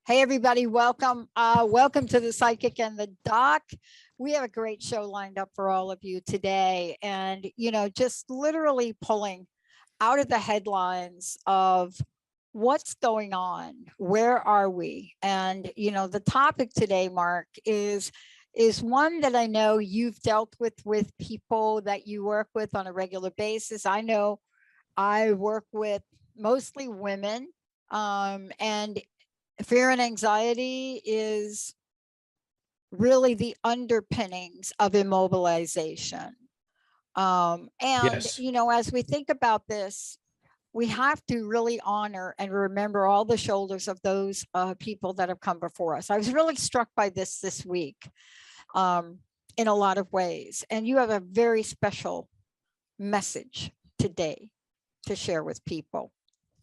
Hey, everybody, welcome. Welcome to the Psychic and the Doc. We have a great show lined up for all of you today. And, you know, just literally pulling out of the headlines of what's going on, where are we? And, you know, the topic today, Mark, is one that I know you've dealt with people that you work with on a regular basis. I know I work with mostly women, and fear and anxiety is really the underpinnings of immobilization. And, Yes. you know, as we think about this, we have to really honor and remember all the shoulders of those people that have come before us. I was really struck by this week in a lot of ways. And you have a very special message today to share with people.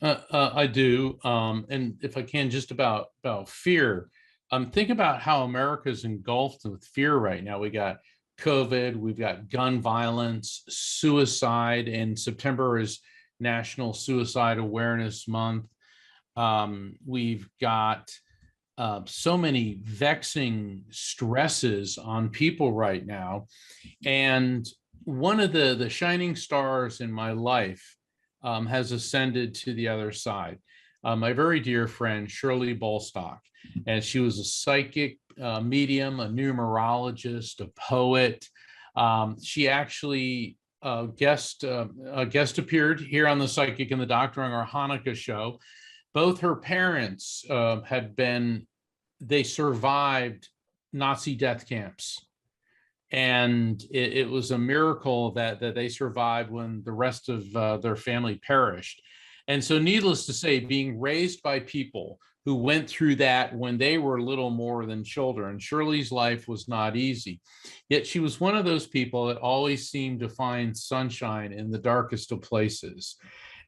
I do. And if I can, just about fear, think about how America's engulfed with fear right now. We got COVID, we've got gun violence, suicide, and September is National Suicide Awareness Month. We've got so many vexing stresses on people right now. And one of the shining stars in my life has ascended to the other side. My very dear friend, Shirley Bolstock, and she was a psychic medium, a numerologist, a poet. She actually guest appeared here on the Psychic and the Doc during our Hanukkah show. Both her parents they survived Nazi death camps. And it was a miracle that they survived when the rest of their family perished. And so needless to say, being raised by people who went through that when they were little more than children, Shirley's life was not easy. Yet she was one of those people that always seemed to find sunshine in the darkest of places.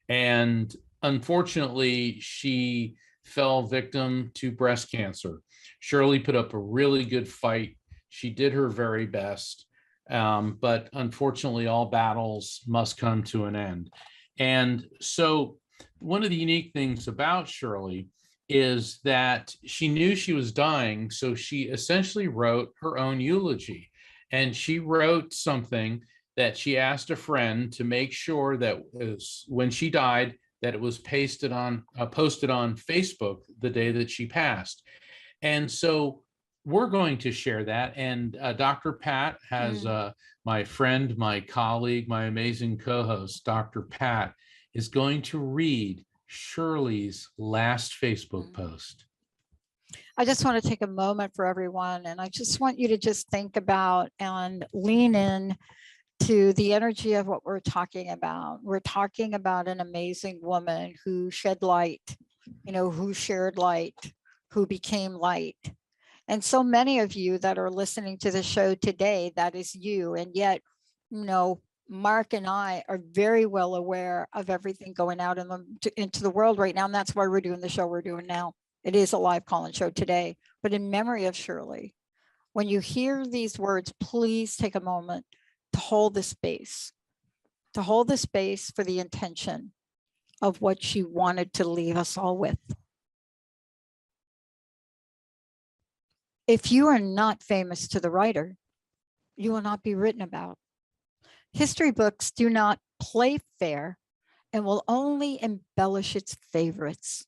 And unfortunately, she fell victim to breast cancer. Shirley put up a really good fight. She did her very best, but unfortunately, all battles must come to an end. And so one of the unique things about Shirley is that she knew she was dying, so she essentially wrote her own eulogy. And she wrote something that she asked a friend to make sure that when she died, that it was posted on Facebook the day that she passed. And so we're going to share that. And Dr. Pat has my friend, my colleague, my amazing co-host, Dr. Pat, is going to read Shirley's last Facebook post. I just want to take a moment for everyone. And I just want you to just think about and lean in to the energy of what we're talking about. We're talking about an amazing woman who shed light, who shared light, who became light. And so many of you that are listening to the show today, that is you. And yet, Mark and I are very well aware of everything going out into the world right now. And that's why we're doing the show we're doing now. It is a live call-in show today, but in memory of Shirley. When you hear these words, please take a moment to hold the space, for the intention of what she wanted to leave us all with. If you are not famous to the writer, you will not be written about. History books do not play fair and will only embellish its favorites.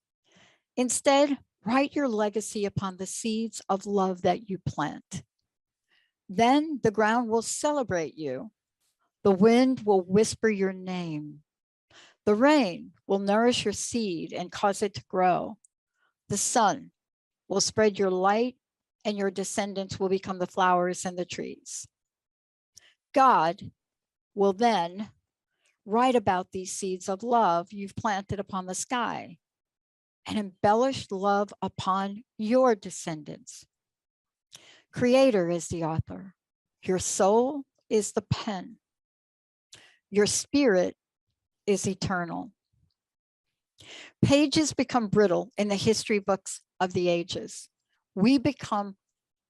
Instead, write your legacy upon the seeds of love that you plant. Then the ground will celebrate you. The wind will whisper your name. The rain will nourish your seed and cause it to grow. The sun will spread your light, and your descendants will become the flowers and the trees. God will then write about these seeds of love you've planted upon the sky and embellish love upon your descendants. Creator is the author. Your soul is the pen. Your spirit is eternal. Pages become brittle in the history books of the ages. We become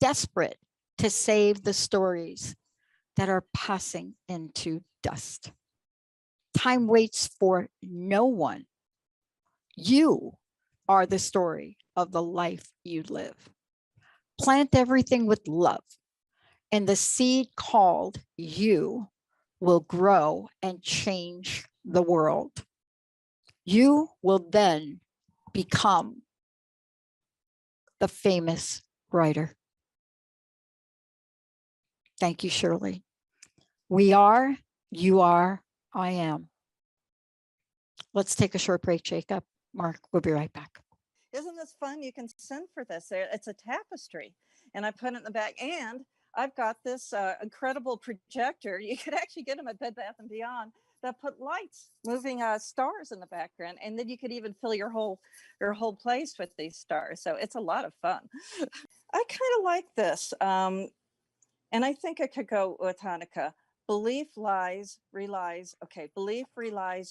desperate to save the stories that are passing into dust. Time waits for no one. You are the story of the life you live. Plant everything with love, and the seed called you will grow and change the world. You will then become the famous writer. Thank you, Shirley. We are, you are, I am. Let's take a short break, Jacob. Mark, we'll be right back. Isn't this fun? You can send for this. It's a tapestry, and I put it in the back. And I've got this incredible projector. You could actually get them at Bed Bath & Beyond that put lights, moving stars in the background, and then you could even fill your whole place with these stars. So it's a lot of fun. I kind of like this, and I think I could go with Hanukkah. Belief relies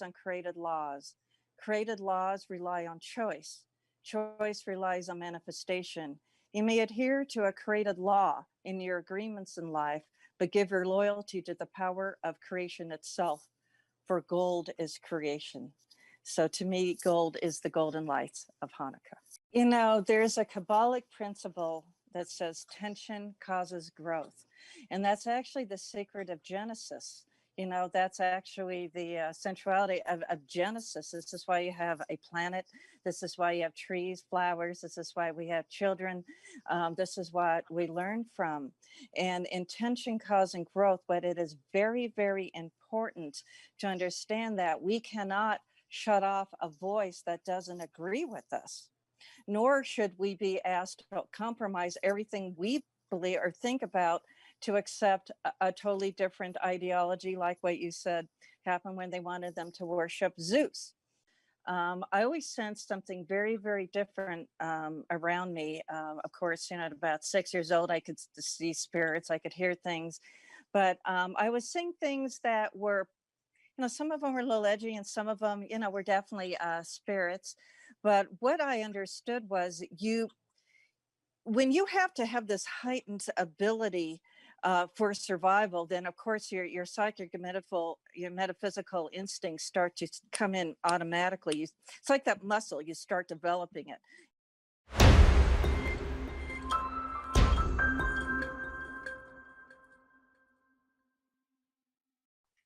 on created laws. Created laws rely on choice. Choice relies on manifestation. You may adhere to a created law in your agreements in life, but give your loyalty to the power of creation itself, for gold is creation. So to me, gold is the golden lights of Hanukkah. There's a Kabbalic principle that says tension causes growth. And that's actually the secret of Genesis. That's actually the centrality of Genesis. This is why you have a planet. This is why you have trees, flowers. This is why we have children. This is what we learn from. And intention causing growth, but it is very, very important to understand that we cannot shut off a voice that doesn't agree with us, nor should we be asked to compromise everything we believe or think about to accept a totally different ideology, like what you said happened when they wanted them to worship Zeus. I always sensed something very, very different around me. Of course, at about 6 years old, I could see spirits, I could hear things, but I was seeing things that were, some of them were a little edgy and some of them, were definitely spirits. But what I understood was when you have to have this heightened ability for survival, then of course your psychic and your metaphysical instincts start to come in automatically. It's like that muscle, you start developing it.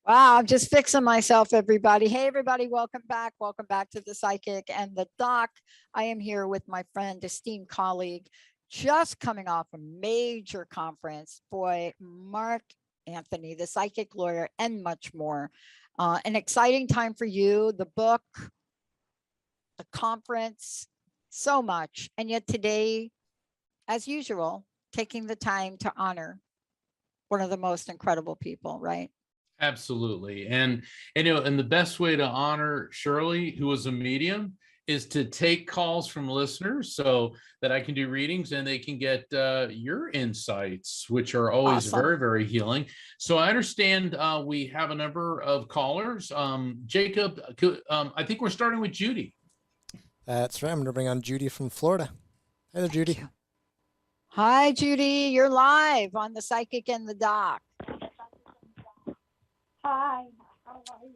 Wow, I'm just fixing myself, everybody. Hey, everybody, welcome back. Welcome back to the Psychic and the Doc. I am here with my friend, esteemed colleague, just coming off a major conference, boy, Mark Anthony, the psychic lawyer, and much more. An exciting time for you, the book, the conference, so much. And yet today, as usual, taking the time to honor one of the most incredible people, right? Absolutely. And and the best way to honor Shirley, who was a medium, is to take calls from listeners so that I can do readings and they can get your insights, which are always Awesome. very, very healing. So I understand we have a number of callers. Jacob, I think we're starting with Judy. That's right. I'm going to bring on Judy from Florida. Hey there, Judy. Hi, Judy. You're live on the Psychic and the Doc. Hi, how are you?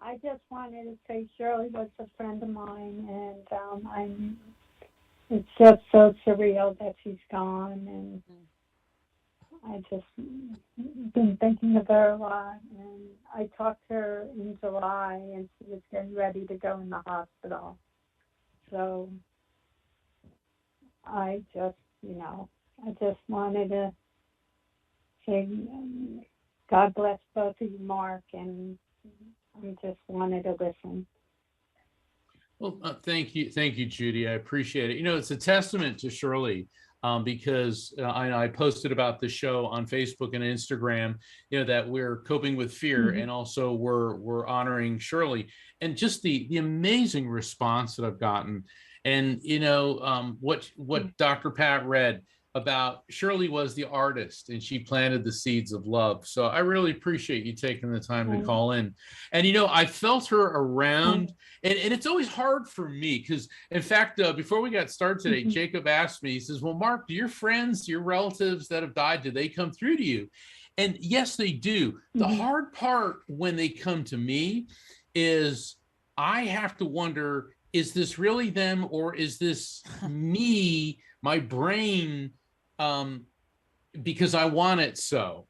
I just wanted to say Shirley was a friend of mine, and it's just so surreal that she's gone, and I just been thinking of her a lot. And I talked to her in July, and she was getting ready to go in the hospital. So I just wanted to say God bless both of you, Mark, and I just wanted to listen. Well, thank you, Judy. I appreciate it. It's a testament to Shirley because I posted about the show on Facebook and Instagram. That we're coping with fear, and also we're honoring Shirley, and just the amazing response that I've gotten. And what Dr. Pat read about Shirley was the artist, and she planted the seeds of love. So I really appreciate you taking the time to call in. And I felt her around, and it's always hard for me because, in fact, before we got started today, Jacob asked me, he says, well, Mark, do your friends, your relatives that have died, do they come through to you? And yes, they do. The hard part when they come to me is I have to wonder, is this really them, or is this me, my brain, because I want it so?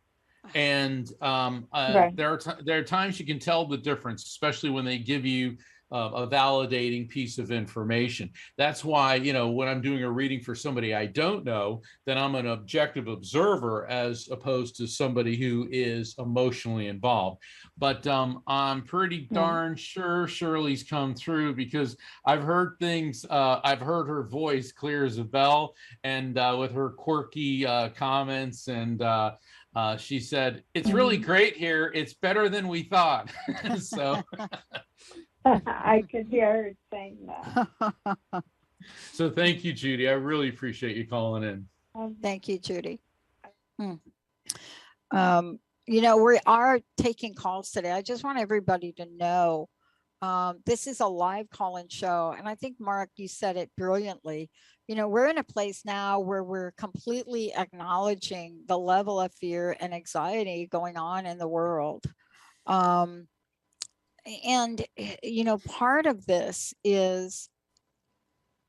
And Right. there are times you can tell the difference, especially when they give you a validating piece of information. That's why, when I'm doing a reading for somebody I don't know, then I'm an objective observer as opposed to somebody who is emotionally involved. But I'm pretty darn sure Shirley's come through, because I've heard things. I've heard her voice clear as a bell, and with her quirky comments, and she said, it's really great here. It's better than we thought. So I could hear her saying that. so thank you, Judy. I really appreciate you calling in. Thank you, Judy. We are taking calls today. I just want everybody to know this is a live call-in show. And I think, Mark, you said it brilliantly. We're in a place now where we're completely acknowledging the level of fear and anxiety going on in the world. And part of this is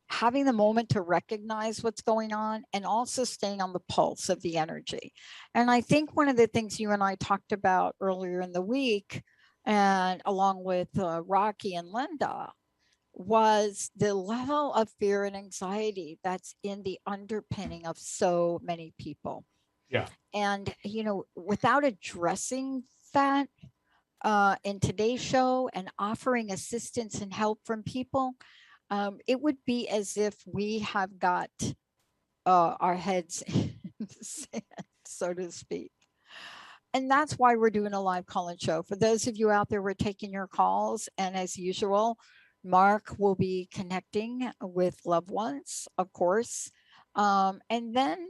having the moment to recognize what's going on, and also staying on the pulse of the energy. And I think one of the things you and I talked about earlier in the week, and along with Rocky and Linda, was the level of fear and anxiety that's in the underpinning of so many people. Yeah. And, without addressing that in today's show and offering assistance and help from people, it would be as if we have got our heads in the sand, so to speak. And that's why we're doing a live call-in show. For those of you out there, we're taking your calls. And as usual, Mark will be connecting with loved ones, of course. And then,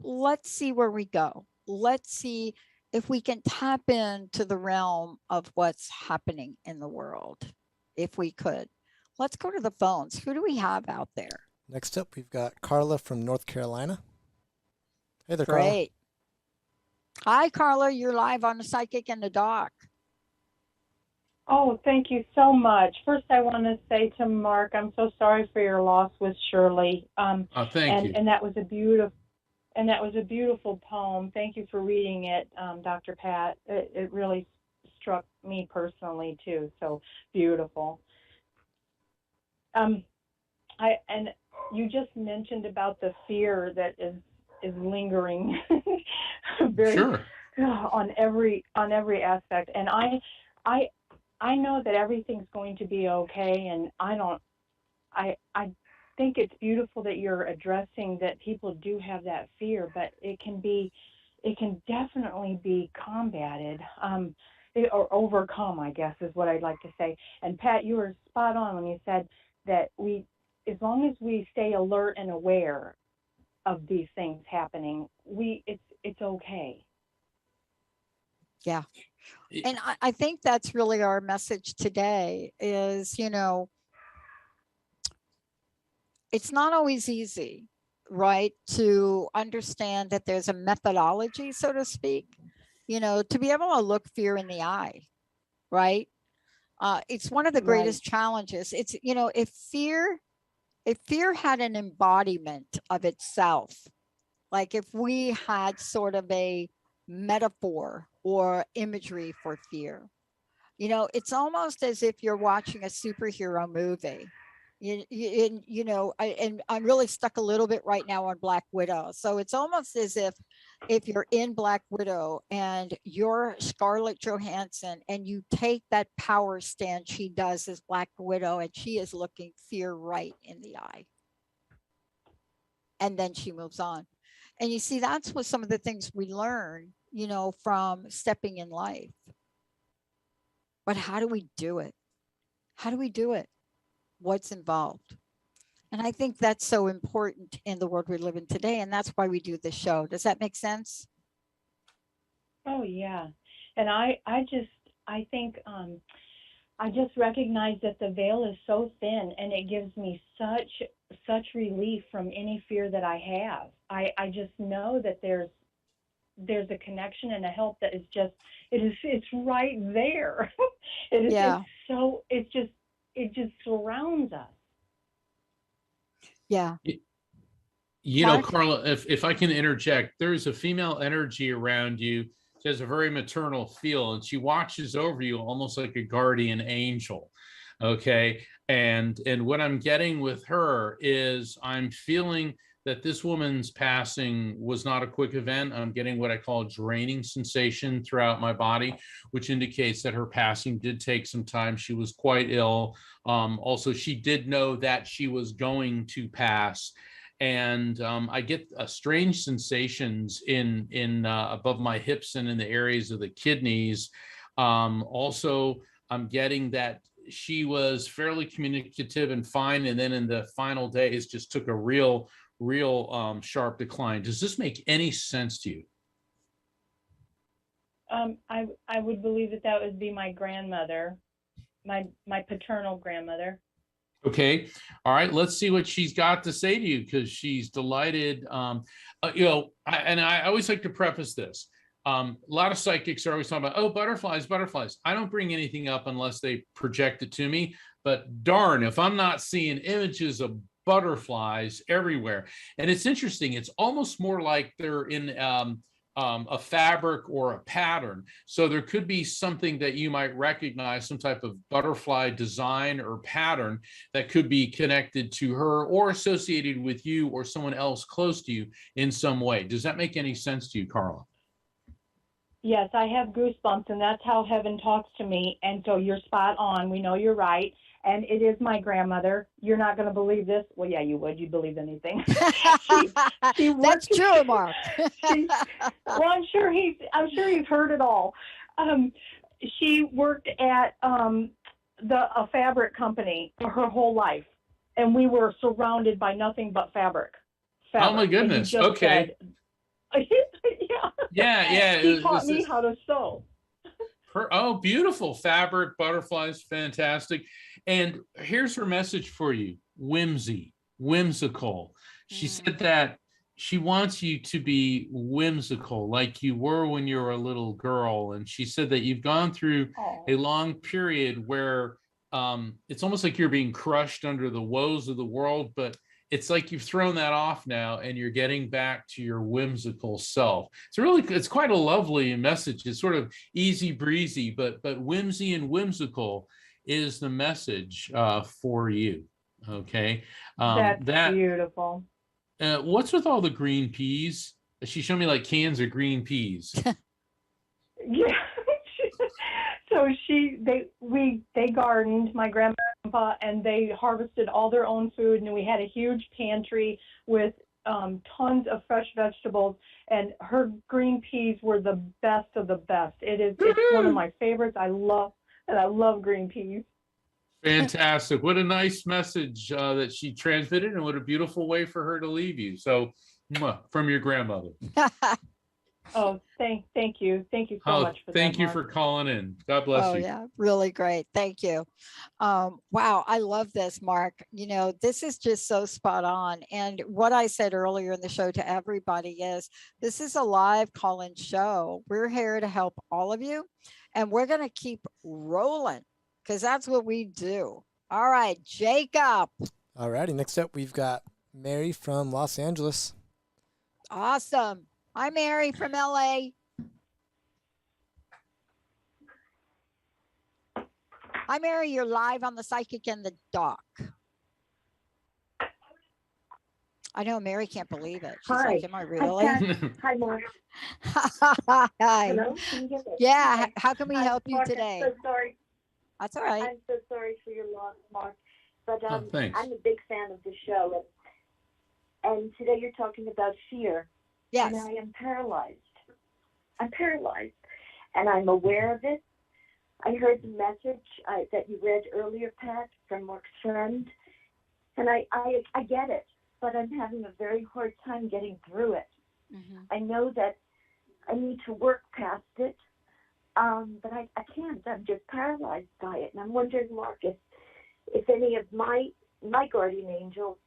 let's see where we go. Let's see if we can tap into the realm of what's happening in the world. If we could. Let's go to the phones. Who do we have out there? Next up, we've got Carla from North Carolina. Hey there, Great. Carla. Hi, Carla. You're live on the Psychic and the Doc. Oh, thank you so much. First, I want to say to Mark, I'm so sorry for your loss with Shirley. Thank you. And that was a beautiful poem. Thank you for reading it, Dr. Pat. It really struck me personally too. So beautiful. And you just mentioned about the fear that is lingering very on every aspect. And I know that everything's going to be okay. And I think it's beautiful that you're addressing that people do have that fear, but it can be it can definitely be combated, or overcome, I guess is what I'd like to say. And Pat, you were spot on when you said that as long as we stay alert and aware of these things happening, it's okay. Yeah. And I think that's really our message today is, it's not always easy, right, to understand that there's a methodology, so to speak, to be able to look fear in the eye, right? It's one of the greatest challenges. It's, if fear had an embodiment of itself, like if we had sort of a metaphor or imagery for fear, it's almost as if you're watching a superhero movie. I'm really stuck a little bit right now on Black Widow. So it's almost as if you're in Black Widow and you're Scarlett Johansson and you take that power stand she does as Black Widow, and she is looking fear right in the eye. And then she moves on. And you see, that's what some of the things we learn, from stepping in life. But how do we do it? How do we do it? What's involved? And I think that's so important in the world we live in today. And that's why we do this show. Does that make sense? Oh, yeah. And I think I just recognize that the veil is so thin, and it gives me such relief from any fear that I have. I just know that there's a connection and a help that is it's right there. It just surrounds us. Yeah. Carla, if I can interject, there's a female energy around you. She has a very maternal feel, and she watches over you almost like a guardian angel. Okay. And what I'm getting with her is I'm feeling that this woman's passing was not a quick event. I'm getting what I call a draining sensation throughout my body, which indicates that her passing did take some time. She was quite ill. Also, she did know that she was going to pass. And I get strange sensations in above my hips and in the areas of the kidneys. Also, I'm getting that she was fairly communicative and fine, and then in the final days just took a real sharp decline. Does this make any sense to you? I would believe that would be my grandmother, my paternal grandmother. Okay. All right. Let's see what she's got to say to you, because she's delighted. I always like to preface this. A lot of psychics are always talking about, oh, butterflies. I don't bring anything up unless they project it to me. But darn, if I'm not seeing images of butterflies everywhere. And it's interesting. It's almost more like they're in a fabric or a pattern. So there could be something that you might recognize, some type of butterfly design or pattern that could be connected to her or associated with you or someone else close to you in some way. Does that make any sense to you, Carla? Yes, I have goosebumps, and that's how heaven talks to me. And so you're spot on. We know you're right. And it is my grandmother. You're not going to believe this. Well, yeah, you would. You'd believe anything. she That's true, Mark. I'm sure he's heard it all. She worked at a fabric company her whole life, and we were surrounded by nothing but fabric. Oh my goodness. Okay. Yeah. She taught me how to sew. Beautiful. Fabric, butterflies, fantastic. And here's her message for you. Whimsical. She said that she wants you to be whimsical, like you were when you were a little girl. And she said that you've gone through a long period where it's almost like you're being crushed under the woes of the world, but it's like you've thrown that off now and you're getting back to your whimsical self. It's quite a lovely message. It's sort of easy breezy, but whimsy and whimsical is the message for you. Okay. That's beautiful. What's with all the green peas? She showed me like cans of green peas. Yeah. So they gardened, my grandpa, and they harvested all their own food, and we had a huge pantry with tons of fresh vegetables, and her green peas were the best of the best. It's one of my favorites. I love green peas. Fantastic. What a nice message that she transmitted, and what a beautiful way for her to leave you. So, from your grandmother. Oh, thank you. Thank you so much for that. Thank you Mark. for calling in. God bless you. Oh yeah, really great. Thank you. Wow, I love this, Mark. You know, this is just so spot on. And what I said earlier in the show to everybody is this is a live call-in show. We're here to help all of you, and we're going to keep rolling because that's what we do. All right, Jacob. All righty. Next up, we've got Mary from Los Angeles. Awesome. Hi, Mary from LA. Hi, Mary. You're live on the Psychic and the Doc. I know Mary can't believe it. She's Hi. like, am I really? Hi, Mark. Hi. Hello? Can you hear me? Yeah. How can we help you Mark, today? I'm so sorry. That's all right. I'm so sorry for your loss, Mark. But Thanks. I'm a big fan of the show. And today you're talking about fear. Yes. And I am paralyzed. I'm paralyzed. And I'm aware of it. I heard the message that you read earlier, Pat, from Mark's friend. And I get it. But I'm having a very hard time getting through it. Mm-hmm. I know that I need to work past it, but I can't. I'm just paralyzed by it. And I'm wondering, Mark, if any of my guardian angels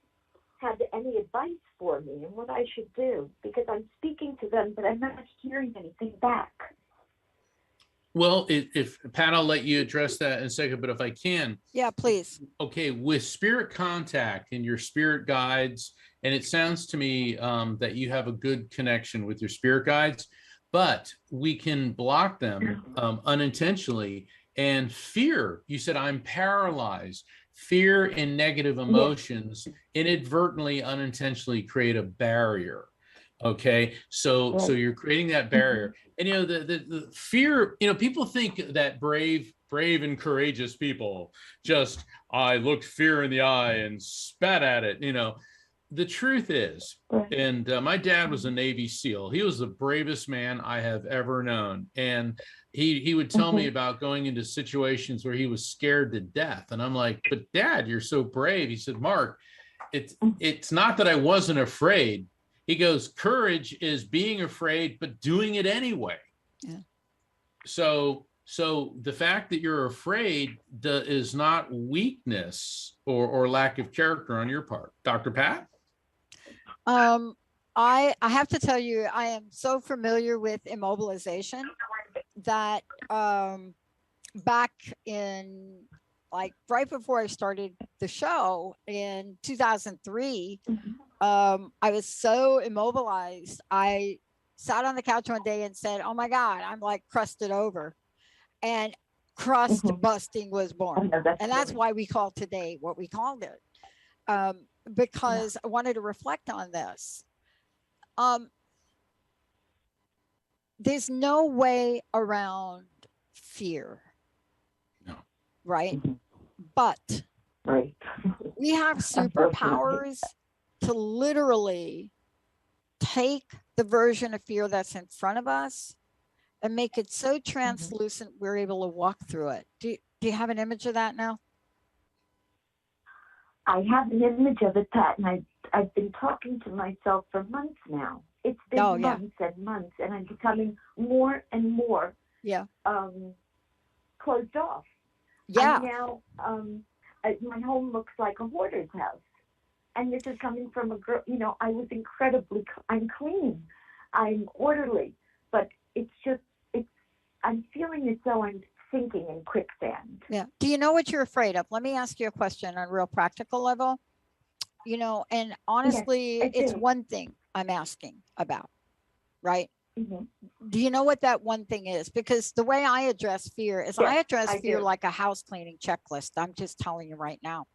had any advice for me and what I should do, because I'm speaking to them, but I'm not hearing anything back. Well, if Pat, I'll let you address that in a second, but if I can. Yeah, please. Okay, with spirit contact and your spirit guides, and it sounds to me that you have a good connection with your spirit guides, but we can block them unintentionally. And fear, you said, I'm paralyzed. Fear and negative emotions inadvertently, unintentionally create a barrier. Okay, so you're creating that barrier. And you know, the fear, you know, people think that brave and courageous people just, I looked fear in the eye and spat at it. You know, the truth is, and my dad was a Navy SEAL. He was the bravest man I have ever known. And he would tell me about going into situations where he was scared to death. And I'm like, but Dad, you're so brave. He said, Mark, it's not that I wasn't afraid. He goes, courage is being afraid, but doing it anyway. Yeah. So the fact that you're afraid is not weakness or lack of character on your part. Dr. Pat? I have to tell you, I am so familiar with immobilization that back in, like, right before I started the show in 2003, I was so immobilized. I sat on the couch one day and said, oh my God, I'm like crusted over. And crust busting was born. And that's why we call today what we called it. Because I wanted to reflect on this. There's no way around fear. No. Right? But we have superpowers to literally take the version of fear that's in front of us and make it so translucent we're able to walk through it. Do you have an image of that now? I have an image of it, Pat, and I've been talking to myself for months now. It's been months and months, and I'm becoming more and more closed off. Yeah. I'm now, my home looks like a hoarder's house. And this is coming from a girl, you know, I'm clean, I'm orderly, but I'm feeling as though I'm sinking in quicksand. Yeah. Do you know what you're afraid of? Let me ask you a question on a real practical level. You know, and honestly, it's one thing I'm asking about, right? Do you know what that one thing is? Because the way I address fear is I address fear like a house cleaning checklist. I'm just telling you right now.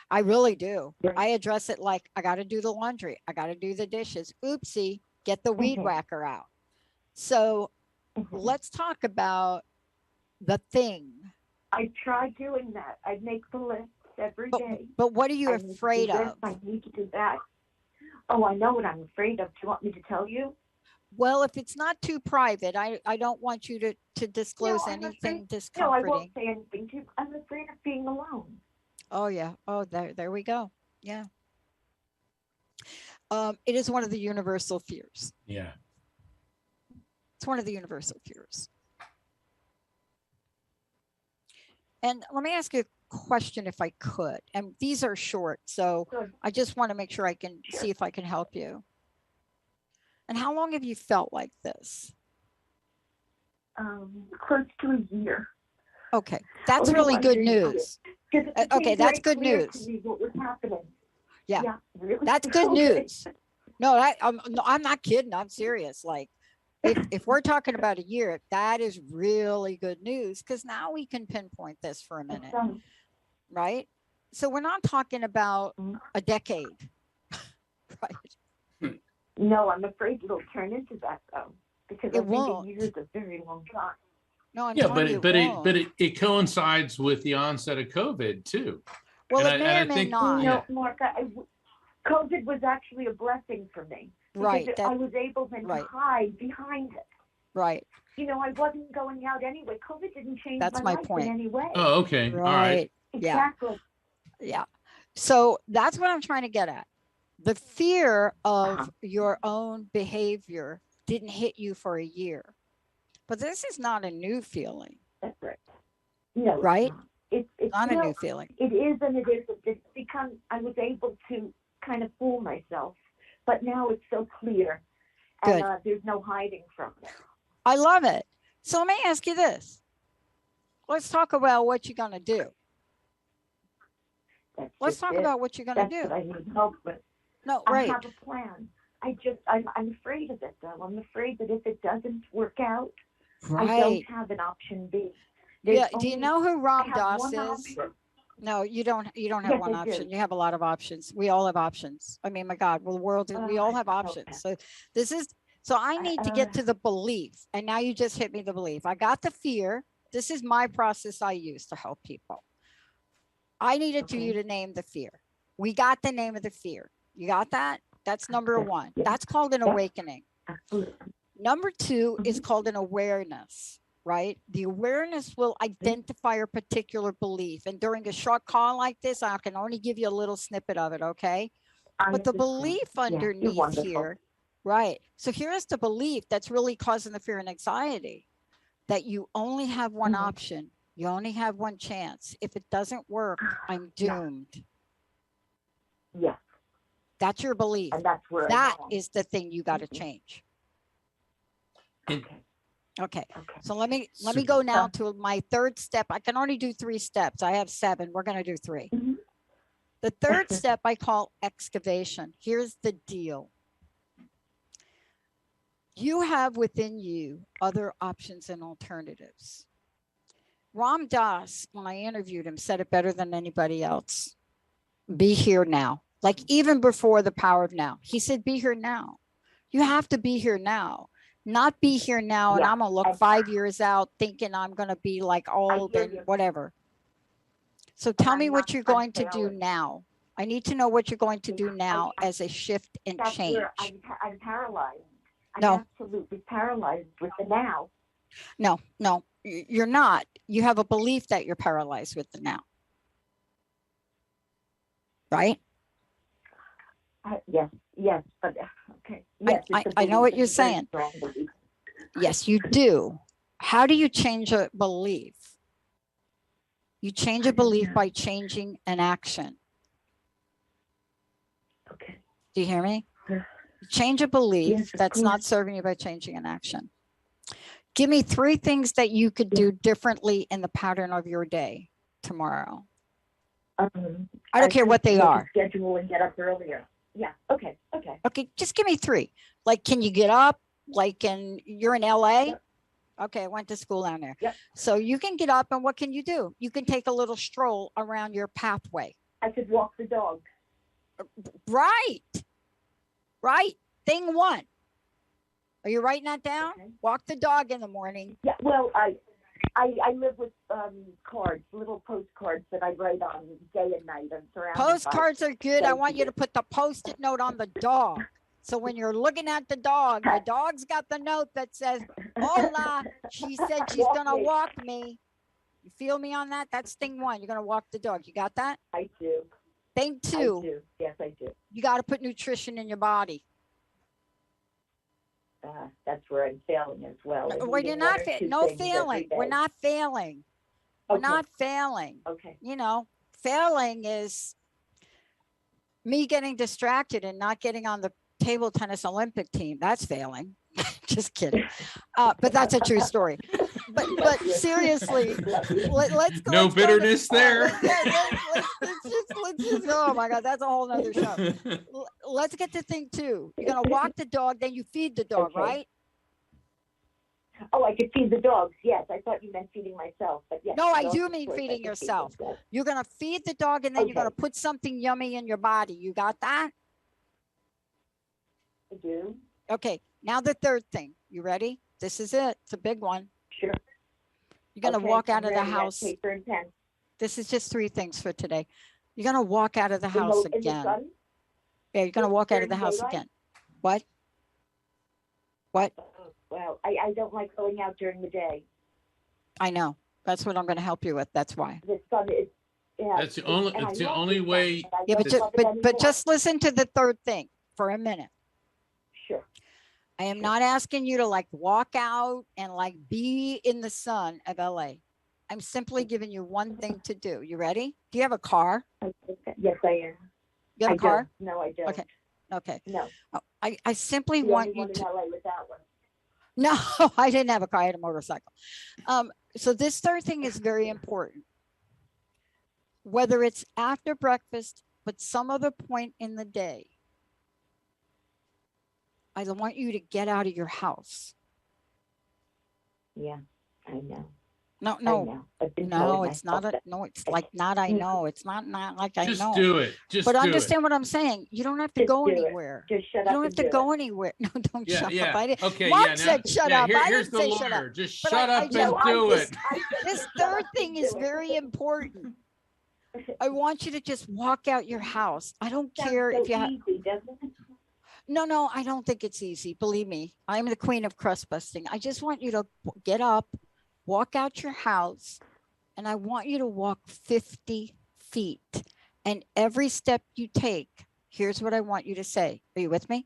I really do. I address it like, I got to do the laundry. I got to do the dishes. Oopsie, get the weed whacker out. So let's talk about the thing. I try doing that. I make the list every day. But what are you afraid of? I need to do that. Oh, I know what I'm afraid of. Do you want me to tell you? Well, if it's not too private, I don't want you to disclose I'm anything afraid, no, I discomforting. won't say anything to you. I'm afraid of being alone. Oh yeah. Oh, there we go. Yeah. It is one of the universal fears. Yeah. It's one of the universal fears. And let me ask you a question if I could. And these are short, so Good. I just want to make sure I can see if I can help you. And how long have you felt like this? Close to a year. Okay, that's Oh, really I good agree. news. Because it Okay, became that's very good clear news. to me what was happening. Yeah, really. that's good Okay. news. No, no, I'm not kidding. I'm serious. Like, if we're talking about a year, that is really good news, because now we can pinpoint this for a minute, right? So we're not talking about a decade, right? No, I'm afraid it'll turn into that though, because It I think won't. a year is a very long time. No, I'm Yeah, telling you, it coincides with the onset of COVID too. well, and it may or may not. Yeah. No, Mark, COVID was actually a blessing for me. Right. I was able then to hide behind it. Right. You know, I wasn't going out anyway. COVID didn't change That's my my life point. in any way. Oh, okay. All right. Exactly. Yeah. So that's what I'm trying to get at. The fear of your own behavior didn't hit you for a year, but this is not a new feeling. That's right. No, right? It's not a new feeling. It is and it isn't. It's become, I was able to kind of fool myself, but now it's so clear. Good. And there's no hiding from it. I love it. So let me ask you this. Let's talk about what you're going to do. Let's talk about what you're going to do. That's what I need help with. No, I right. have a plan. I'm afraid of it though. I'm afraid that if it doesn't work out, Right. I don't have an option B. Yeah. Do you know who Ram I have Dass one is? option. No, you don't have Yes, one I do. option. You have a lot of options. We all have options. I mean, my God, well, the world, we all have options. So I need to get to the belief. And now you just hit me the belief. I got the fear. This is my process I use to help people. I needed you to name the fear. We got the name of the fear. You got that? That's number one. That's called an awakening. Number two is called an awareness, right? The awareness will identify a particular belief. And during a short call like this, I can only give you a little snippet of it, okay? But the belief underneath here, right? So here's the belief that's really causing the fear and anxiety, that you only have one option. You only have one chance. If it doesn't work, I'm doomed. Yeah. That's your belief. And that's where that is the thing you got to change. Okay. So let me go now to my third step. I can only do 3 steps. I have 7. We're going to do 3. The third step I call excavation. Here's the deal. You have within you other options and alternatives. Ram Dass, when I interviewed him, said it better than anybody else. Be here now. Like even before the power of now. He said, be here now. You have to be here now. Not be here now and I'm going to look 5 years out thinking I'm going to be like old and whatever. So tell me what you're going to do now. I need to know what you're going to do now as a shift and change. I'm paralyzed. No. I'm absolutely paralyzed with the now. No, you're not. You have a belief that you're paralyzed with the now. Right? Yes, but okay. Yes, I know what you're saying. Yes, you do. How do you change a belief? You change a belief by changing an action. Okay. Do you hear me? Change a belief that's not serving you by changing an action. Give me 3 things that you could do differently in the pattern of your day tomorrow. I don't care what they are. Schedule and get up earlier. Yeah. Okay. Okay. Just give me 3. Like, can you get up? Like, you're in LA? Yep. Okay. I went to school down there. Yep. So you can get up and what can you do? You can take a little stroll around your pathway. I could walk the dog. Right. Thing 1. Are you writing that down? Okay. Walk the dog in the morning. Yeah. Well, I live with cards, little postcards that I write on day and night. I'm surrounded Postcards are good. I Thank want you you. to put the Post-it note on the dog. So when you're looking at the dog's got the note that says, "Hola, she said she's Walk gonna me. walk me." You feel me on that? That's thing one. You're gonna walk the dog. You got that? I do. Thing I two, do. Yes, I do. you got to put nutrition in your body. That's where I'm failing as well. I'm Well, you're eating not one or two no things every failing. We're day. not failing. We're Okay. not failing. Okay. You know, failing is me getting distracted and not getting on the table tennis Olympic team. That's failing. Just kidding. But that's a true story. But seriously, let's go. No let's go to- bitterness there. let's just, oh my God, that's a whole nother show. Let's get to thing two. You're going to walk the dog, then you feed the dog, Okay. right? Oh, I could feed the dogs. Yes, I thought you meant feeding myself, but yes. No, the I dogs, do of mean course, I feeding could feed yourself. them, yes. You're going to feed the dog and then you're going to Okay. put something yummy in your body. You got that? I do. Okay. Now the third thing. You ready? This is it. It's a big one. Sure. You're going to Okay, walk out I'm of the ready. I have house. Paper and pen. This is just 3 things for today. You're going to walk out of the In the- house in the again. sun? Yeah, you're going to walk out of During the house daylight? again. What? What? Oh, well, I don't like going out during the day. I know. That's what I'm going to help you with. That's why. The sun is. Yeah, That's the only- and I it's the love only sun, way- but I Yeah, don't but, love it but anymore. just listen to the third thing for a minute. Sure. I am not asking you to like walk out and like be in the sun of LA. I'm simply giving you one thing to do. You ready? Do you have a car? Yes, I am. You have I a car? don't. No, I don't. Okay. Okay. No. Oh, I simply The want only you one to. in LA with that one. No, I didn't have a car. I had a motorcycle. So this third thing is very important. Whether it's after breakfast, but some other point in the day, I want you to get out of your house. Yeah, I know. No, I no, know. I've been no, telling it's not myself a, no, it's like not, I know, it's not like I Just know. do it. Just But do understand what I'm saying. You don't have to Just go do it. anywhere. Just shut You up don't have and to do go it. anywhere. No, don't it. Yeah, shut yeah. up. I didn't. Okay, Mark yeah. said shut yeah, up. I here's didn't the say shut up. lawyer. Just But shut I up just- and I do just- it. I said This shut third up thing and is do it. very important. I want you to just walk out your house. I don't Sounds care so if you have. easy, doesn't it? No, I don't think it's easy. Believe me, I'm the queen of crust busting. I just want you to get up, walk out your house, and I want you to walk 50 feet. And every step you take, here's what I want you to say. Are you with me?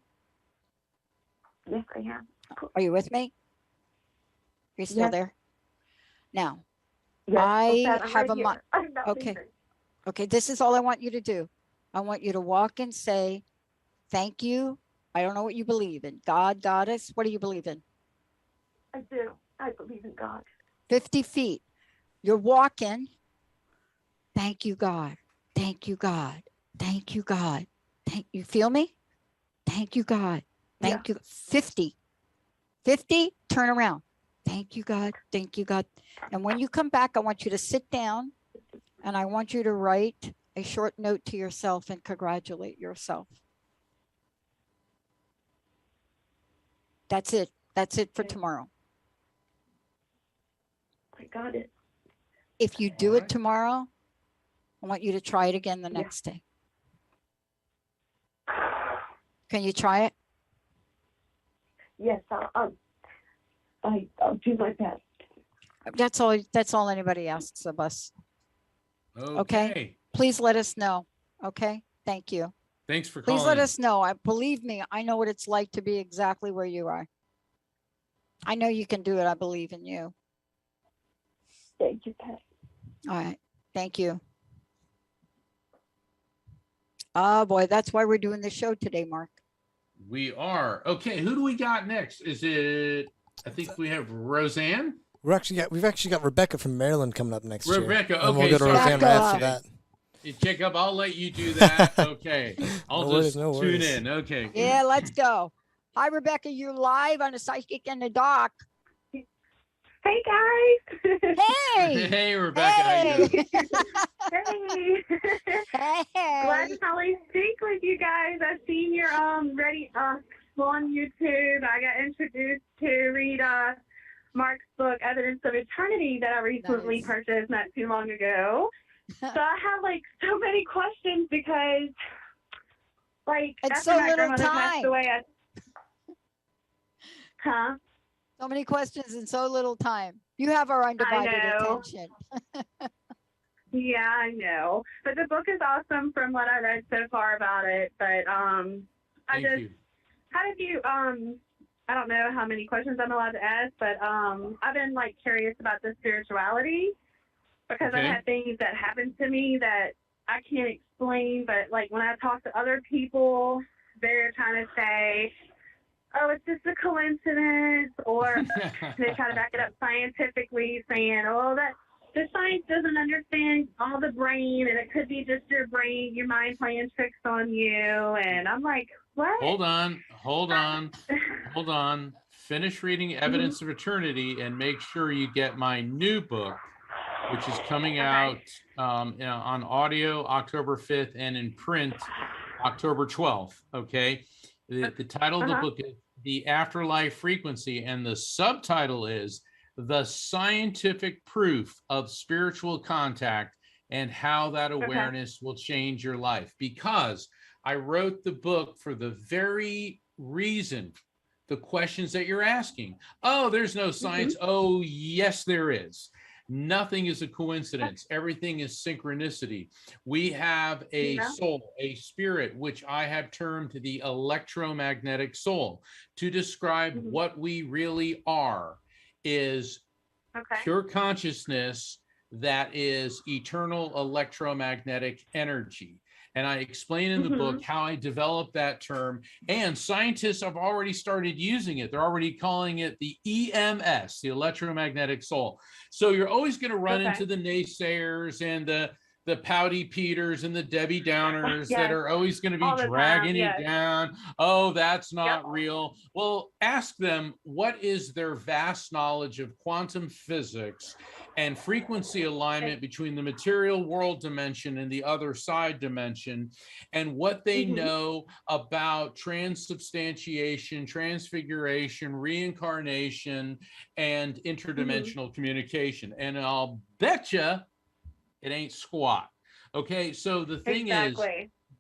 Yes, I am. Are you with me? Are you still Yes. there? Now, Yes, I Pat, I'm have right a here. I'm not okay. leaving. okay, this is all I want you to do. I want you to walk and say, thank you. I don't know what you believe in. God, goddess, what do you believe in? I do. I believe in God. 50 feet. You're walking. Thank you, God. Thank you, God. Thank you, God. Thank you. Feel me? Thank you, God. Thank you. 50. 50, turn around. Thank you, God. Thank you, God. And when you come back, I want you to sit down and I want you to write a short note to yourself and congratulate yourself. That's it. That's it for Okay. tomorrow. I got it. If you do Alright. it tomorrow, I want you to try it again the Yeah. next day. Can you try it? Yes, I'll do my best. That's all anybody asks of us. Okay. Please let us know. Okay. Thank you. Thanks for Please calling. let us know. Believe me, I know what it's like to be exactly where you are. I know you can do it. I believe in you. Thank you, Pat. All right. Thank you. Oh boy, that's why we're doing this show today, Mark. We are. Okay, who do we got next? Is it, I think we have Roseanne? We've actually got Rebecca from Maryland coming up next year. Rebecca, And we'll okay, go to so- Roseanne right after Rebecca. that. Jacob, I'll let you do that. Okay. I'll No worries, just no tune worries. in. Okay. Yeah, let's go. Hi, Rebecca. You're live on the Psychic and the Doc. Hey guys. Hey. Hey, Rebecca. How you doing? Hey. Glad Hey. to finally speak with you guys. I've seen your on YouTube. I got introduced to read Mark's book, Evidence of Eternity, that I recently Nice. purchased not too long ago. So I have like so many questions because, like, It's after so my little grandmother passed time. away, huh? So many questions in so little time. You have our undivided know. attention. Yeah, I know. But the book is awesome from what I read so far about it. But I Thank just you. how did you I don't know how many questions I'm allowed to ask, but I've been like curious about the spirituality because I've Okay. had things that happened to me that I can't explain, but like when I talk to other people, they're trying to say, oh, it's just a coincidence, or they try to back it up scientifically, saying, oh, that the science doesn't understand all the brain, and it could be just your brain, your mind playing tricks on you. And I'm like, what? Hold on. Finish reading Evidence of Eternity and make sure you get my new book, which is coming out on audio October 5th and in print October 12th. Okay. The title of the book is The Afterlife Frequency, and the subtitle is The Scientific Proof of Spiritual Contact and How That Awareness Will Change Your Life. Because I wrote the book for the very reason, the questions that you're asking. Oh, there's no science. Oh, yes, there is. Nothing is a coincidence. Everything is synchronicity. We have a soul, a spirit, which I have termed the electromagnetic soul. To describe what we really are is pure consciousness that is eternal electromagnetic energy. And I explain in the book how I developed that term, and scientists have already started using it. They're already calling it the EMS, the electromagnetic soul. So you're always going to run into the naysayers and the pouty Peters and the Debbie Downers that are always going to be dragging you down. Oh, that's not real. Well, ask them, what is their vast knowledge of quantum physics and frequency alignment between the material world dimension and the other side dimension, and what they know about transubstantiation, transfiguration, reincarnation, and interdimensional communication. And I'll bet you it ain't squat. Okay, so the thing is,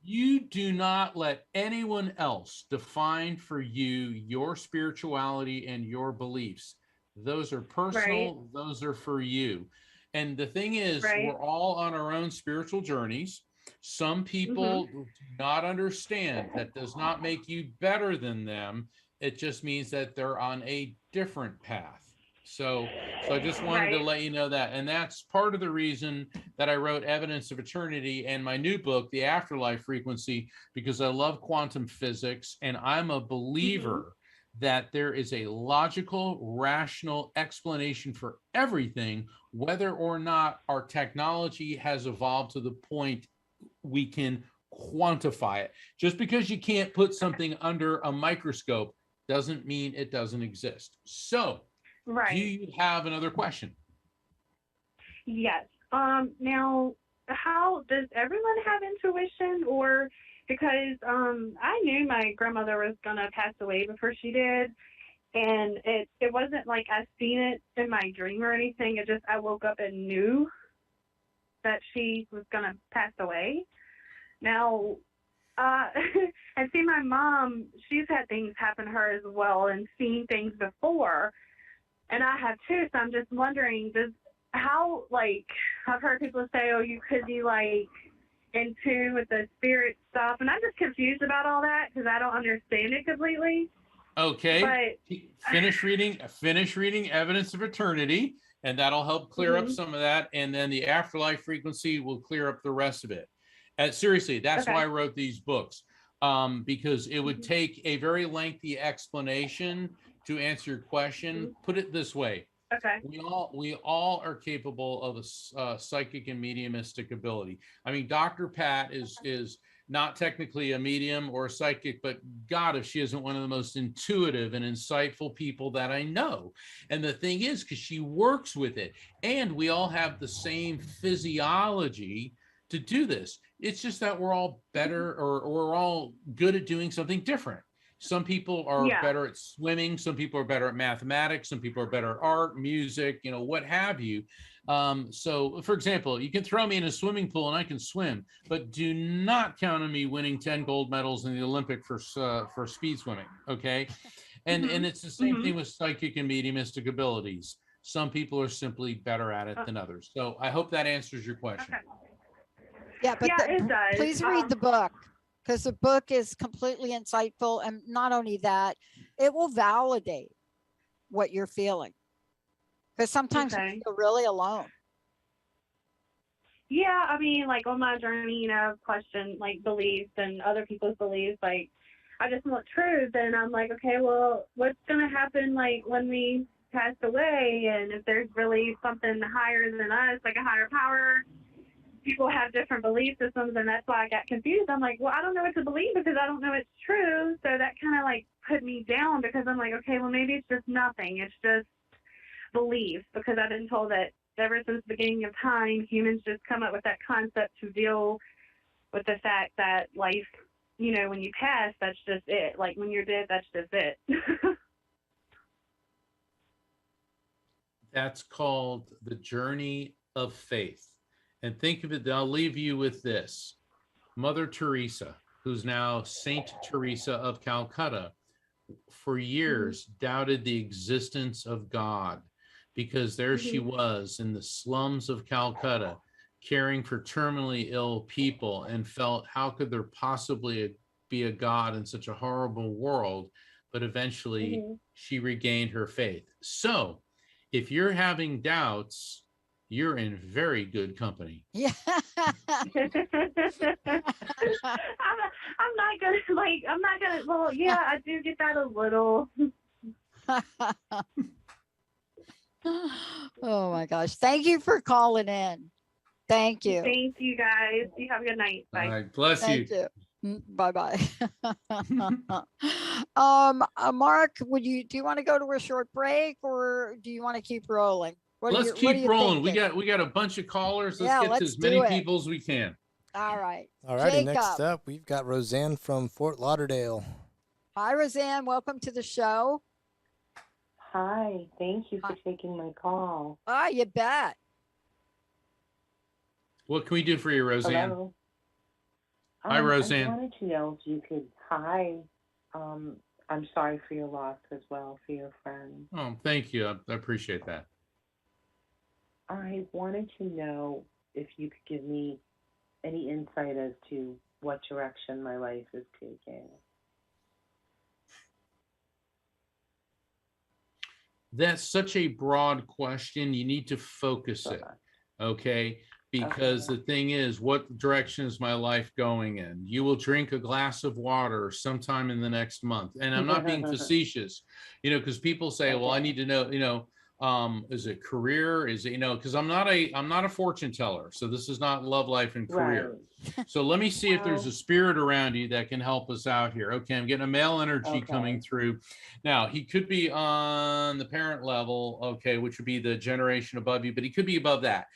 you do not let anyone else define for you your spirituality and your beliefs. Those are personal, those are for you. And the thing is, we're all on our own spiritual journeys. Some people do not understand. That does not make you better than them. It just means that they're on a different path. So I just wanted to let you know that. And that's part of the reason that I wrote Evidence of Eternity and my new book, The Afterlife Frequency, because I love quantum physics and I'm a believer that there is a logical, rational explanation for everything, whether or not our technology has evolved to the point we can quantify it. Just because you can't put something under a microscope doesn't mean it doesn't exist. So, do you have another question? Yes. Now, how does everyone have intuition? Or because I knew my grandmother was gonna pass away before she did, and it wasn't like I seen it in my dream or anything. It just I woke up and knew that she was gonna pass away. Now, I see my mom. She's had things happen to her as well, and seen things before. And I have too, so I'm just wondering, I've heard people say, oh, you could be like in tune with the spirit stuff, and I'm just confused about all that because I don't understand it completely. Okay, finish reading Evidence of Eternity, and that'll help clear up some of that, and then the Afterlife Frequency will clear up the rest of it. Seriously, that's why I wrote these books, because it would take a very lengthy explanation to answer your question. Put it this way. We all are capable of a psychic and mediumistic ability. I mean, Dr. Pat is not technically a medium or a psychic, but God, if she isn't one of the most intuitive and insightful people that I know. And the thing is, because she works with it, and we all have the same physiology to do this. It's just that we're all better, or we're all good at doing something different. Some people are Yeah. better at swimming. Some people are better at mathematics. Some people are better at art, music, what have you. So for example, you can throw me in a swimming pool and I can swim, but do not count on me winning 10 gold medals in the Olympic for speed swimming. Okay. And it's the same thing with psychic and mediumistic abilities. Some people are simply better at it than others. So I hope that answers your question. Okay. Yeah, but Yeah, it does. please read the book, because the book is completely insightful. And not only that, it will validate what you're feeling. Because sometimes you feel really alone. Yeah, I mean, like on my journey, I've questioned like beliefs and other people's beliefs. Like, I just want truth, and I'm like, okay, well, what's gonna happen like when we pass away, and if there's really something higher than us, like a higher power? People have different belief systems, and that's why I got confused. I'm like, well, I don't know what to believe because I don't know it's true. So that kind of like put me down, because I'm like, okay, well, maybe it's just nothing. It's just belief, because I've been told that ever since the beginning of time, humans just come up with that concept to deal with the fact that life, when you pass, that's just it. Like when you're dead, that's just it. That's called the journey of faith. And think of it, I'll leave you with this. Mother Teresa, who's now Saint Teresa of Calcutta, for years doubted the existence of God, because there she was in the slums of Calcutta, caring for terminally ill people, and felt, how could there possibly be a God in such a horrible world? But eventually she regained her faith. So if you're having doubts, you're in very good company. Yeah. I'm not gonna, well, yeah, I do get that a little. Oh my gosh. Thank you for calling in. Thank you. Thank you guys. You have a good night. Bye. All right, bless you. Thank you. Bye-bye. Mark, do you want to go to a short break, or do you want to keep rolling? Let's keep rolling. We got a bunch of callers. Let's get to as many people as we can. All right. All righty. Jacob. Next up, we've got Roseanne from Fort Lauderdale. Hi, Roseanne. Welcome to the show. Hi. Thank you for taking my call. Ah, you bet. What can we do for you, Roseanne? Hello. Hi, Roseanne. I wanted to know if you could. Hi. I'm sorry for your loss as well, for your friend. Oh, thank you. I appreciate that. I wanted to know if you could give me any insight as to what direction my life is taking. That's such a broad question. You need to focus it, okay? Because the thing is, what direction is my life going in? You will drink a glass of water sometime in the next month. And I'm not being facetious, because people say, well, I need to know, is it career? Is it, because I'm not a fortune teller. So this is not love life and career. Right. So let me see if there's a spirit around you that can help us out here. Okay, I'm getting a male energy coming through. Now, he could be on the parent level, okay, which would be the generation above you, but he could be above that.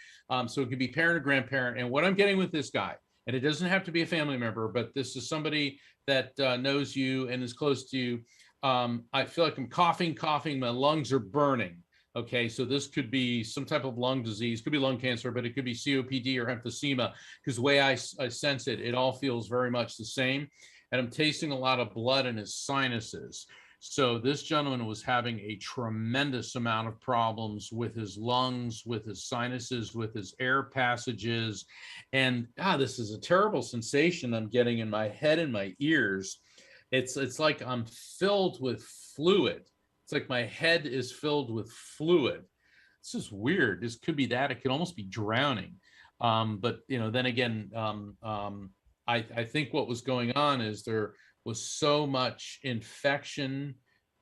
So it could be parent or grandparent. And what I'm getting with this guy, and it doesn't have to be a family member, but this is somebody that knows you and is close to you. I feel like I'm coughing, my lungs are burning. Okay, so this could be some type of lung disease, could be lung cancer, but it could be COPD or emphysema, because the way I sense it, it all feels very much the same. And I'm tasting a lot of blood in his sinuses. So this gentleman was having a tremendous amount of problems with his lungs, with his sinuses, with his air passages. And this is a terrible sensation I'm getting in my head and my ears. It's like I'm filled with fluid. It's like my head is filled with fluid. This is weird. This could be that. It could almost be drowning. But then again, I think what was going on is there was so much infection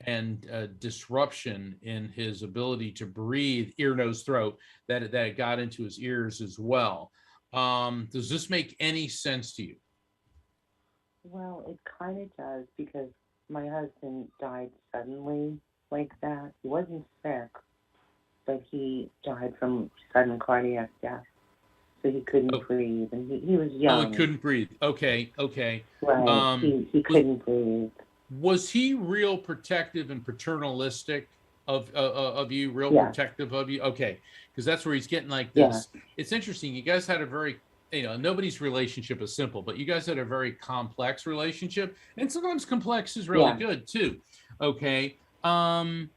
and disruption in his ability to breathe, ear, nose, throat, that it got into his ears as well. Does this make any sense to you? Well, it kind of does, because my husband died suddenly like that. He wasn't sick, but he died from sudden cardiac death. So he couldn't breathe, and he was young. Oh, he couldn't breathe. Okay. Right, he couldn't breathe. Was he real protective and paternalistic of you, real Yeah. protective of you? Okay, because that's where he's getting like Yeah. this. It's interesting. You guys had a very, nobody's relationship is simple, but you guys had a very complex relationship, and sometimes complex is really Yeah. good too. Okay. When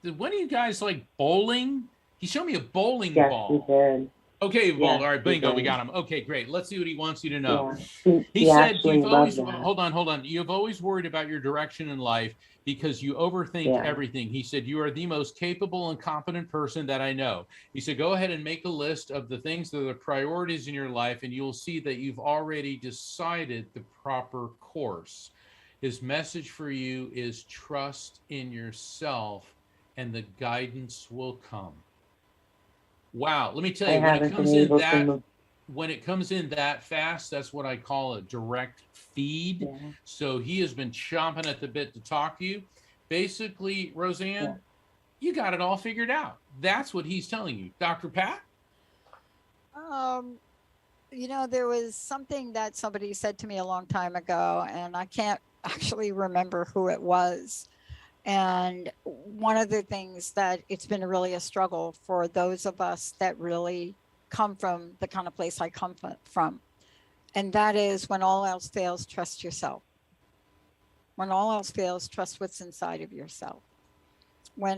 are you guys like bowling? He showed me a bowling Yes, ball. he did. Okay, well, Yes, all right, he bingo, we did. got him. Okay, great. Let's see what he wants you to know. Yeah. He He said actually you've always, loved that. hold on. You've always worried about your direction in life because you overthink Yeah. everything. He said, you are the most capable and competent person that I know. He said, go ahead and make a list of the things that are priorities in your life, and you'll see that you've already decided the proper course. His message for you is trust in yourself, and the guidance will come. Wow, let me tell you, when it comes in that fast, that's what I call a direct feed. Yeah. So he has been chomping at the bit to talk to you. Basically, Roseanne, you got it all figured out. That's what he's telling you. Dr. Pat? There was something that somebody said to me a long time ago, and I can't actually remember who it was. And one of the things that it's been really a struggle for those of us that really come from the kind of place I come from. And that is, when all else fails, trust yourself. When all else fails, trust what's inside of yourself. I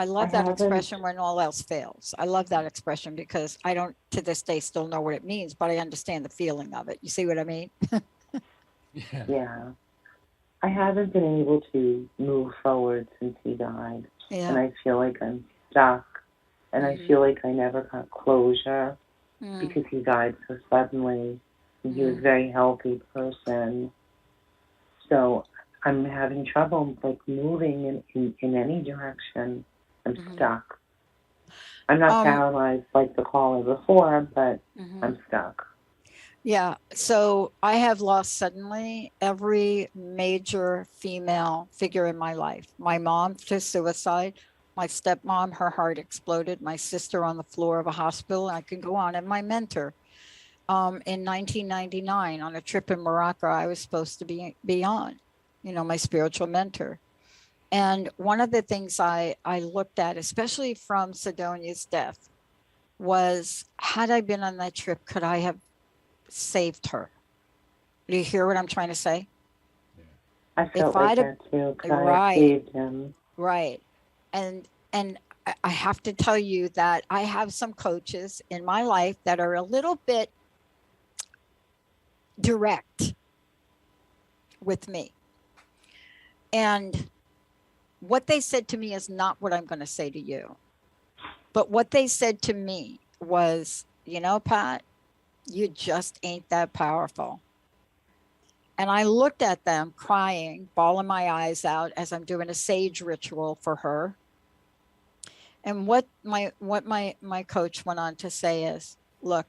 love that expression, when all else fails. I love that expression because I don't to this day still know what it means, but I understand the feeling of it. You see what I mean? Yeah. I haven't been able to move forward since he died. Yeah. And I feel like I'm stuck. And I feel like I never got closure because he died so suddenly. And he was a very healthy person. So I'm having trouble like moving in any direction. I'm stuck. I'm not paralyzed like the caller before, but I'm stuck. Yeah. So I have lost suddenly every major female figure in my life. My mom to suicide, my stepmom, her heart exploded, my sister on the floor of a hospital, and I can go on, and my mentor. In 1999 on a trip in Morocco, I was supposed to be on, my spiritual mentor. And one of the things I looked at, especially from Sidonia's death, was, had I been on that trip, could I have saved her? Do you hear what I'm trying to say? I felt like that too. I saved him. Right. And I have to tell you that I have some coaches in my life that are a little bit direct with me. And what they said to me is not what I'm going to say to you. But what they said to me was, Pat, you just ain't that powerful. And I looked at them crying, bawling my eyes out as I'm doing a sage ritual for her. And what my coach went on to say is, look,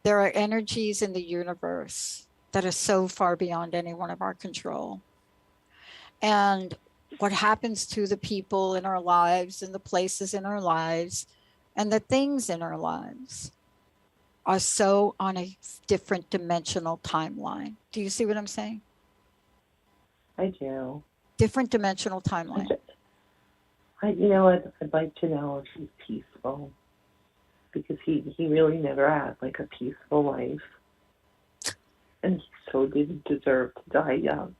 there are energies in the universe that are so far beyond any one of our control. And what happens to the people in our lives and the places in our lives and the things in our lives are so on a different dimensional timeline. Do you see what I'm saying? I do. Different dimensional timeline. I'd like to know if he's peaceful, because he really never had like a peaceful life, and he so didn't deserve to die young.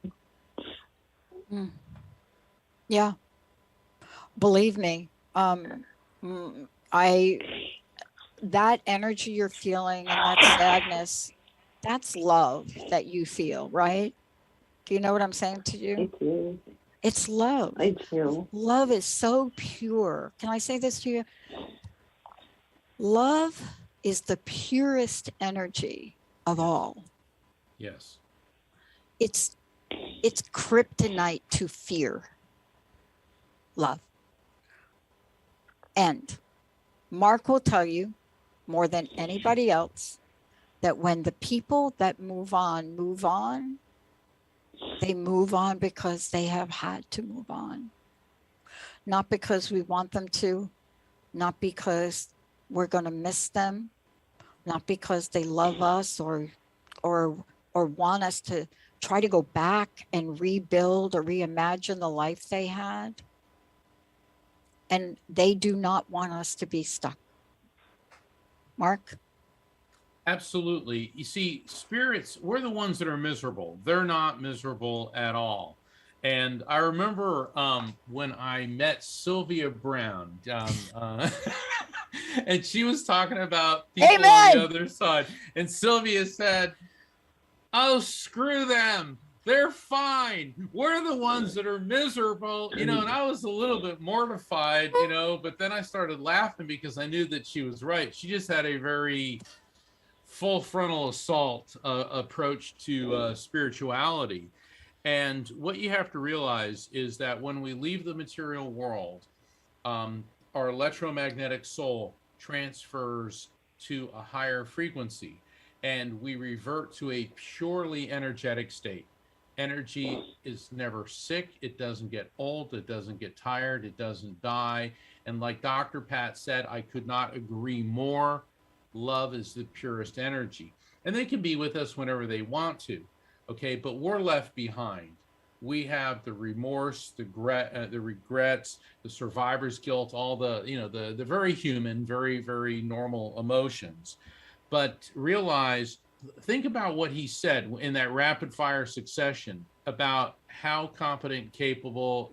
Yeah. Believe me, that energy you're feeling and that sadness, that's love that you feel, right? Do you know what I'm saying to you? I do. It's love. I do. Love is so pure. Can I say this to you? Love is the purest energy of all. Yes. It's kryptonite to fear. Love. And Mark will tell you more than anybody else that when the people that move on, they move on because they have had to move on. Not because we want them to, not because we're going to miss them, not because they love us or want us to try to go back and rebuild or reimagine the life they had. And they do not want us to be stuck. Mark? Absolutely. You see, spirits, we're the ones that are miserable. They're not miserable at all. And I remember when I met Sylvia Brown, and she was talking about people on the other side. And Sylvia said, "Oh, screw them. They're fine. We're the ones that are miserable." And I was a little bit mortified, but then I started laughing because I knew that she was right. She just had a very full frontal assault approach to spirituality. And what you have to realize is that when we leave the material world, our electromagnetic soul transfers to a higher frequency, and we revert to a purely energetic state. Energy is never sick. It doesn't get old. It doesn't get tired. It doesn't die. And like Dr. Pat said, I could not agree more. Love is the purest energy. And they can be with us whenever they want to. Okay, but we're left behind. We have the remorse, the regrets, the survivor's guilt, all the, the very human, very, very normal emotions. But realize, think about what he said in that rapid fire succession about how competent, capable,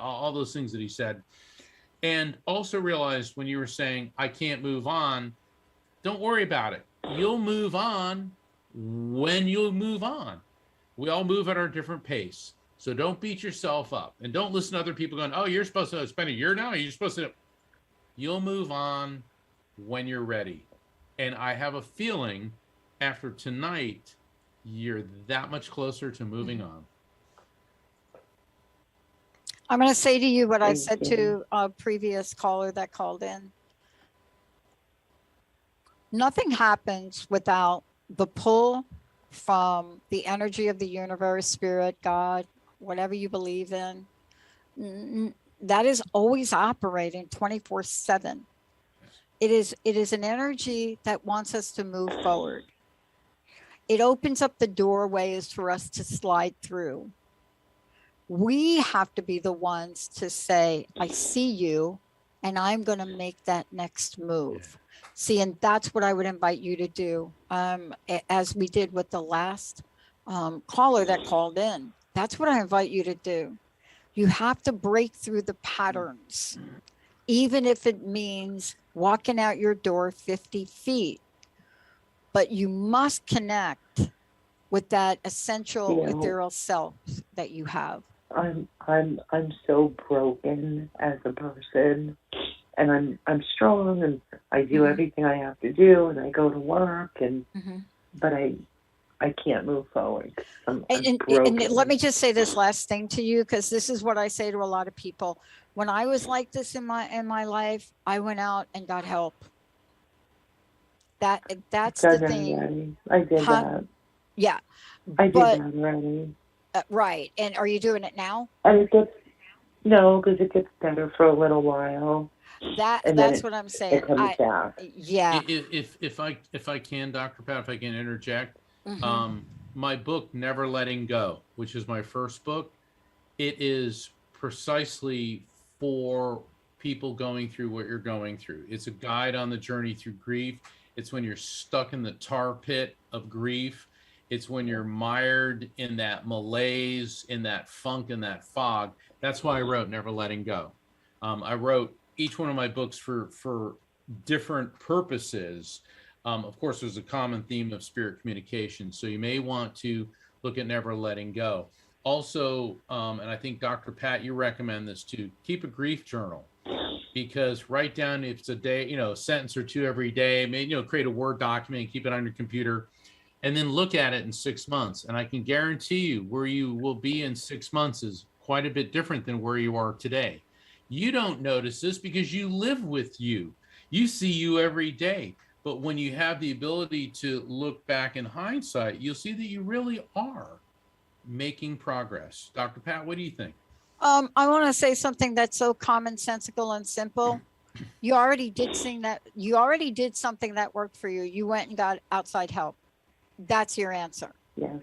all those things that he said. And also realize when you were saying, I can't move on, don't worry about it. You'll move on when you'll move on. We all move at our different pace. So don't beat yourself up and don't listen to other people going, oh, you're supposed to spend a year now. You're supposed to. You'll move on when you're ready. And I have a feeling after tonight, you're that much closer to moving on. I'm going to say to you what I said to a previous caller that called in. Nothing happens without the pull from the energy of the universe, spirit, God, whatever you believe in. That is always operating 24/7. It is an energy that wants us to move forward. It opens up the doorways for us to slide through. We have to be the ones to say, I see you, and I'm going to make that next move. See, and that's what I would invite you to do, as we did with the last caller that called in. That's what I invite you to do. You have to break through the patterns, even if it means walking out your door 50 feet. But you must connect with that essential ethereal self that you have. I'm so broken as a person, and I'm strong, and I do everything I have to do, and I go to work, and but I can't move forward. I'm and let me just say this last thing to you, because this is what I say to a lot of people. When I was like this in my life, I went out and got help. That's the thing. I did that. Yeah, I did that already. Right. And are you doing it now? And it gets because it gets better for a little while. That's what I'm saying. It comes back. Yeah. If I can, Dr. Pat, if I can interject, my book, Never Letting Go, which is my first book, it is precisely for people going through what you're going through. It's a guide on the journey through grief. It's when you're stuck in the tar pit of grief. It's when you're mired in that malaise, in that funk, in that fog. That's why I wrote Never Letting Go. I wrote each one of my books for different purposes. Of course, there's a common theme of spirit communication. So you may want to look at Never Letting Go. Also, and I think Dr. Pat, you recommend this too, keep a grief journal. Because write down, if it's a day, a sentence or two every day, maybe, create a Word document and keep it on your computer, and then look at it in 6 months. And I can guarantee you where you will be in 6 months is quite a bit different than where you are today. You don't notice this because you live with you. You see you every day. But when you have the ability to look back in hindsight, you'll see that you really are making progress. Dr. Pat, what do you think? I want to say something that's so commonsensical and simple. You already did something that worked for you. You went and got outside help. That's your answer. Yeah.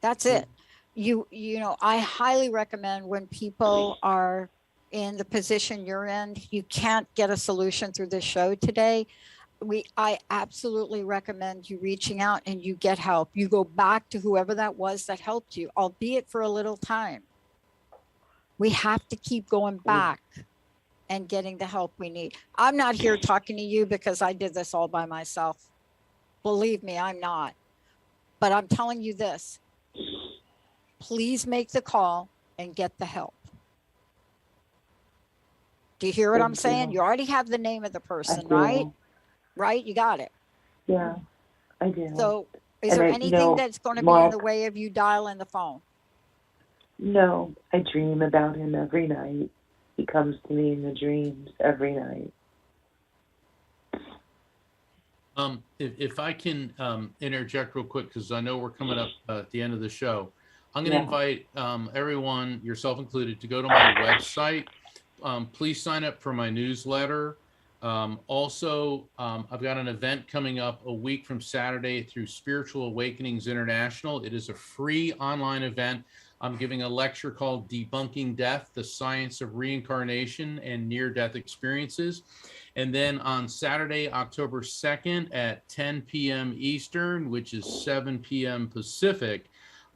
That's it. You know, I highly recommend when people are in the position you're in, you can't get a solution through this show today. I absolutely recommend you reaching out and you get help. You go back to whoever that was that helped you, albeit for a little time. We have to keep going back and getting the help we need. I'm not here talking to you because I did this all by myself. Believe me, I'm not. But I'm telling you this, please make the call and get the help. Do you hear what I'm saying? You already have the name of the person, right? Right? You got it. Yeah, I do. So is there anything that's going to be in the way of you dialing the phone? No, I dream about him every night. He comes to me in the dreams every night. If I can interject real quick, because I know we're coming up at the end of the show, I'm going to invite everyone, yourself included, to go to my website. Please sign up for my newsletter. Also, I've got an event coming up a week from Saturday through Spiritual Awakenings International. It is a free online event. I'm giving a lecture called Debunking Death, the Science of Reincarnation and Near-Death Experiences. And then on Saturday, October 2nd at 10 p.m. Eastern, which is 7 p.m. Pacific,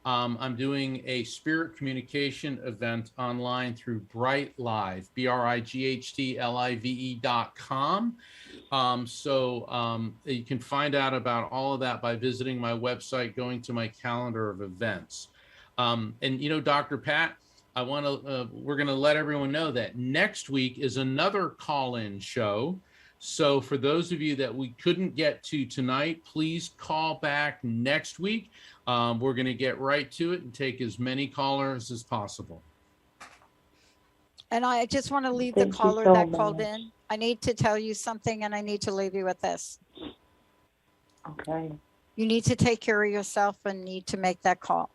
I'm doing a spirit communication event online through Bright Live, BRIGHTLIVE.com. So you can find out about all of that by visiting my website, going to my calendar of events. And, you know, Dr. Pat, we're going to let everyone know that next week is another call-in show. So for those of you that we couldn't get to tonight, please call back next week. We're going to get right to it and take as many callers as possible. And I just want to leave the caller that called in. I need to tell you something, and I need to leave you with this. Okay. You need to take care of yourself and need to make that call.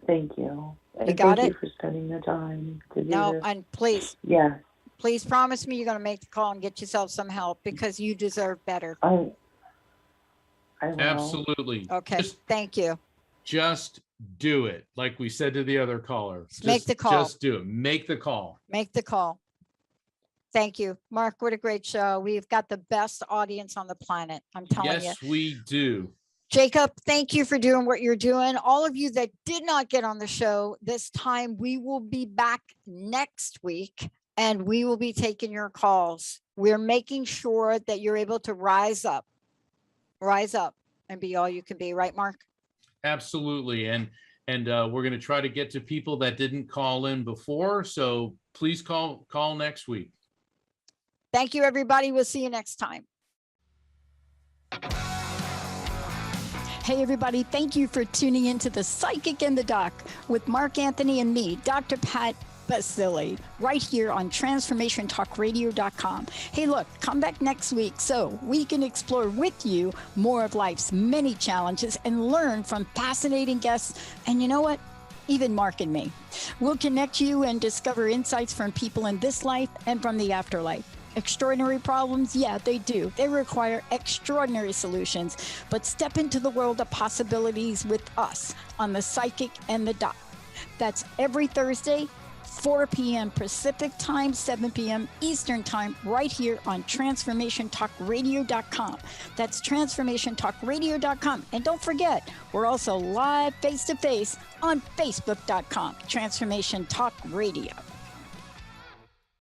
Thank you. You got it? Thank you for spending the time to do No, this. and please. Yes. Please promise me you're going to make the call and get yourself some help because you deserve better. I will. Absolutely. Okay. Thank you. Just do it. Like we said to the other caller. Make the call. Just do it. Make the call. Make the call. Thank you. Mark, what a great show. We've got the best audience on the planet. I'm telling you. Yes, we do. Jacob, thank you for doing what you're doing. All of you that did not get on the show this time, we will be back next week and we will be taking your calls. We're making sure that you're able to rise up and be all you can be. Right, Mark? Absolutely. And we're going to try to get to people that didn't call in before. So please call next week. Thank you, everybody. We'll see you next time. Hey, everybody. Thank you for tuning into The Psychic and the Doc with Mark Anthony and me, Dr. Pat Baccili, right here on TransformationTalkRadio.com. Hey, look, come back next week so we can explore with you more of life's many challenges and learn from fascinating guests. And you know what? Even Mark and me. We'll connect you and discover insights from people in this life and from the afterlife. Extraordinary problems? Yeah, they do. They require extraordinary solutions. But step into the world of possibilities with us on The Psychic and the Doc. That's every Thursday, 4 p.m. Pacific time, 7 p.m. Eastern time, right here on TransformationTalkRadio.com. That's TransformationTalkRadio.com. And don't forget, we're also live face-to-face on Facebook.com, Transformation Talk Radio.